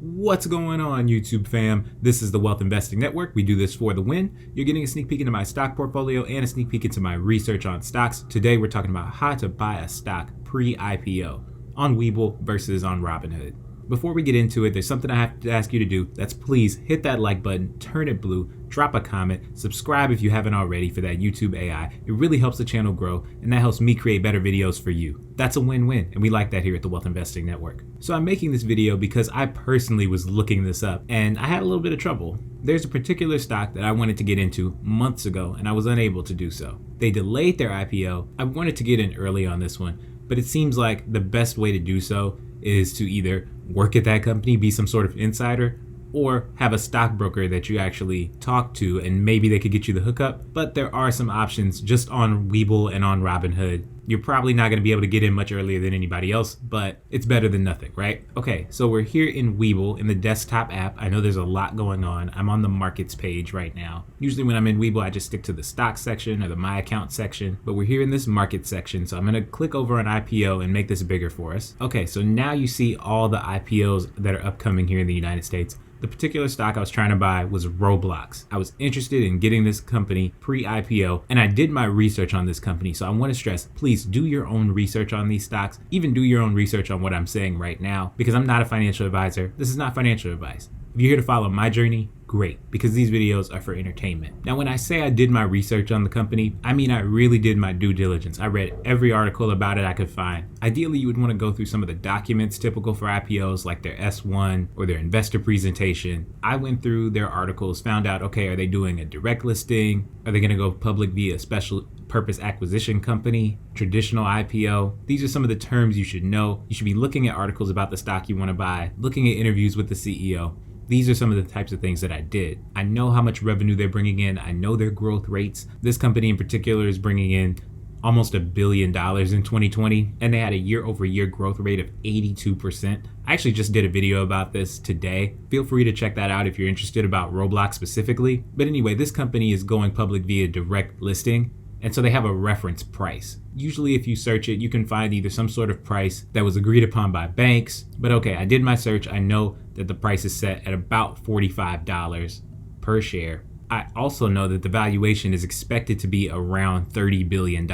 What's going on, YouTube fam? This is the Wealth Investing Network. We do this for the win. You're getting a sneak peek into my stock portfolio and a sneak peek into my research on stocks. Today, we're talking about how to buy a stock pre-IPO on Webull versus on Robinhood. Before we get into it, there's something I have to ask you to do. That's please hit that like button, turn it blue, drop a comment, subscribe if you haven't already for that YouTube AI. It really helps the channel grow, and that helps me create better videos for you. That's a win-win, and we like that here at the Wealth Investing Network. So I'm making this video because I personally was looking this up, and I had a little bit of trouble. There's a particular stock that I wanted to get into months ago, and I was unable to do so. They delayed their IPO. I wanted to get in early on this one, but it seems like the best way to do so is to either work at that company, be some sort of insider, or have a stockbroker that you actually talk to and maybe they could get you the hookup. But there are some options just on Webull and on Robinhood. You're probably not going to be able to get in much earlier than anybody else, but it's better than nothing, right? Okay, so we're here in Webull in the desktop app. I know there's a lot going on. I'm on the markets page right now. Usually when I'm in Webull, I just stick to the stock section or the my account section, but we're here in this market section. So I'm going to click over on IPO and make this bigger for us. Okay, so now you see all the IPOs that are upcoming here in the United States. The particular stock I was trying to buy was Roblox. I was interested in getting this company pre-IPO, and I did my research on this company. So I want to stress, please do your own research on these stocks. Even do your own research on what I'm saying right now, because I'm not a financial advisor. This is not financial advice. If you're here to follow my journey, great, because these videos are for entertainment. Now, when I say I did my research on the company, I mean I really did my due diligence. I read every article about it I could find. Ideally, you would want to go through some of the documents typical for IPOs, like their S1 or their investor presentation. I went through their articles, found out, okay, are they doing a direct listing? Are they going to go public via a special purpose acquisition company, traditional IPO? These are some of the terms you should know. You should be looking at articles about the stock you want to buy, looking at interviews with the CEO. These are some of the types of things that I did. I know how much revenue they're bringing in. I know their growth rates. This company in particular is bringing in almost $1 billion in 2020, and they had a year-over-year growth rate of 82%. I actually just did a video about this today. Feel free to check that out if you're interested about Roblox specifically. But anyway, this company is going public via direct listing, and so they have a reference price. Usually if you search it, you can find either some sort of price that was agreed upon by banks. But okay, I did my search. I know that the price is set at about $45 per share. I also know that the valuation is expected to be around $30 billion.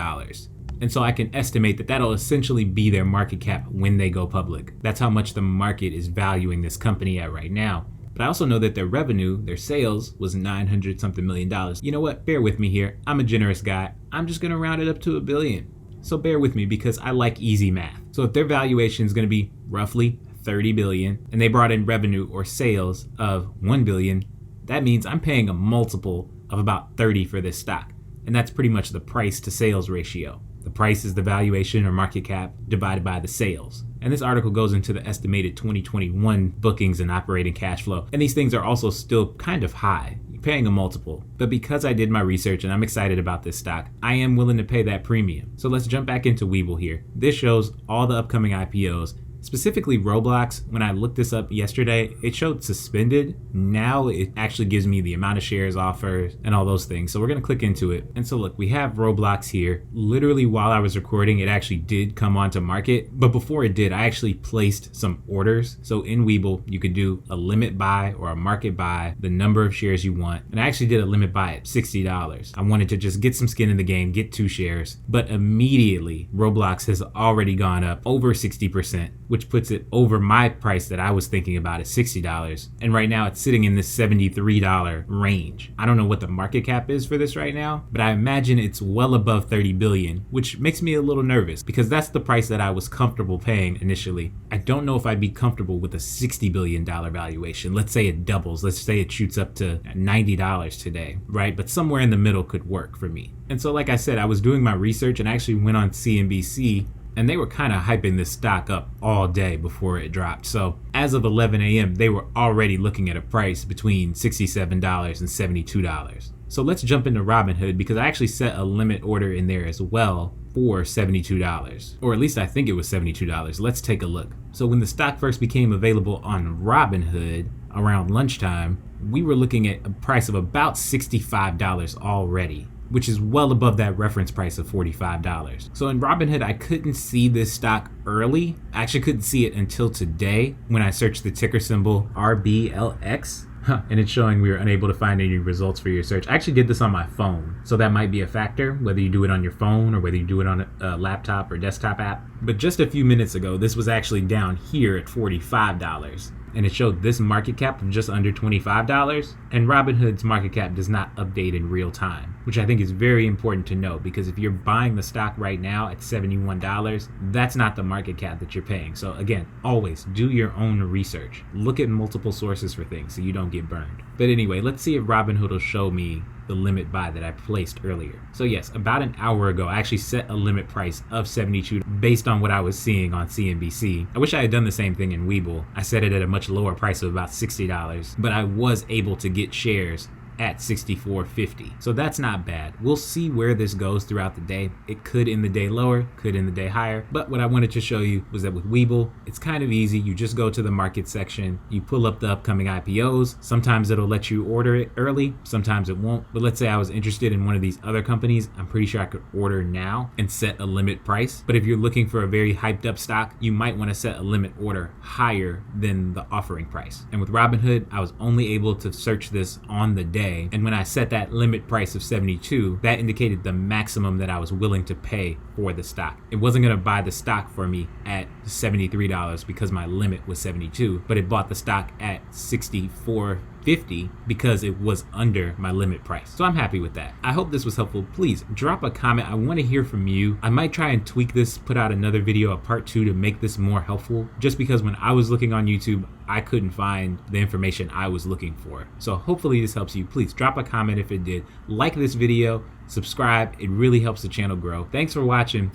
And so I can estimate that that'll essentially be their market cap when they go public. That's how much the market is valuing this company at right now. But I also know that their revenue, their sales, was $900 something million. You know what? Bear with me here. I'm a generous guy. I'm just going to round it up to $1 billion. So bear with me because I like easy math. So if their valuation is going to be roughly $30 billion and they brought in revenue or sales of $1 billion, that means I'm paying a multiple of about 30 for this stock. And that's pretty much the price to sales ratio. The price is the valuation or market cap divided by the sales. And this article goes into the estimated 2021 bookings and operating cash flow. And these things are also still kind of high. You're paying a multiple. But because I did my research and I'm excited about this stock, I am willing to pay that premium. So let's jump back into Webull here. This shows all the upcoming IPOs. Specifically Roblox, when I looked this up yesterday, it showed suspended. Now it actually gives me the amount of shares offered and all those things. So we're going to click into it. And so look, we have Roblox here. Literally while I was recording, it actually did come onto market. But before it did, I actually placed some orders. So in Webull, you could do a limit buy or a market buy, the number of shares you want. And I actually did a limit buy at $60. I wanted to just get some skin in the game, get 2 shares. But immediately, Roblox has already gone up over 60%. Which puts it over my price that I was thinking about at $60. And right now it's sitting in this $73 range. I don't know what the market cap is for this right now, but I imagine it's well above 30 billion, which makes me a little nervous because that's the price that I was comfortable paying initially. I don't know if I'd be comfortable with a $60 billion valuation. Let's say it doubles. Let's say it shoots up to $90 today, right? But somewhere in the middle could work for me. And so like I said, I was doing my research and I actually went on CNBC and they were kind of hyping this stock up all day before it dropped. So as of 11 a.m., they were already looking at a price between $67 and $72. So let's jump into Robinhood because I actually set a limit order in there as well for $72, or at least I think it was $72. Let's take a look. So when the stock first became available on Robinhood around lunchtime, we were looking at a price of about $65 already. which is well above that reference price of $45. So in Robinhood, I couldn't see this stock early. I actually couldn't see it until today when I searched the ticker symbol RBLX. And it's showing we were unable to find any results for your search. I actually did this on my phone, so that might be a factor, whether you do it on your phone or whether you do it on a laptop or desktop app. But just a few minutes ago, this was actually down here at $45. And it showed this market cap of just under $25, and Robinhood's market cap does not update in real time, which I think is very important to note, because if you're buying the stock right now at $71, that's not the market cap that you're paying. So again, always do your own research. Look at multiple sources for things so you don't get burned. But anyway, let's see if Robinhood will show me the limit buy that I placed earlier. So yes, about an hour ago, I actually set a limit price of 72 based on what I was seeing on CNBC. I wish I had done the same thing in Webull. I set it at a much lower price of about $60, but I was able to get shares at $64.50. So that's not bad. We'll see where this goes throughout the day. It could end the day lower, could end the day higher. But what I wanted to show you was that with Webull, it's kind of easy. You just go to the market section, you pull up the upcoming IPOs. Sometimes it'll let you order it early, sometimes it won't. But let's say I was interested in one of these other companies, I'm pretty sure I could order now and set a limit price. But if you're looking for a very hyped up stock, you might want to set a limit order higher than the offering price. And with Robinhood, I was only able to search this on the day. And when I set that limit price of 72, that indicated the maximum that I was willing to pay for the stock. It wasn't going to buy the stock for me at $73 because my limit was 72, but it bought the stock at $64.50 because it was under my limit price. So I'm happy with that. I hope this was helpful. Please drop a comment. I want to hear from you. I might try and tweak this, put out another video, a part 2, to make this more helpful, just because when I was looking on YouTube, I couldn't find the information I was looking for. So hopefully this helps you. Please drop a comment if it did. Like this video, subscribe. It really helps the channel grow. Thanks for watching.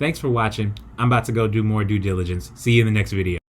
I'm about to go do more due diligence. See you in the next video.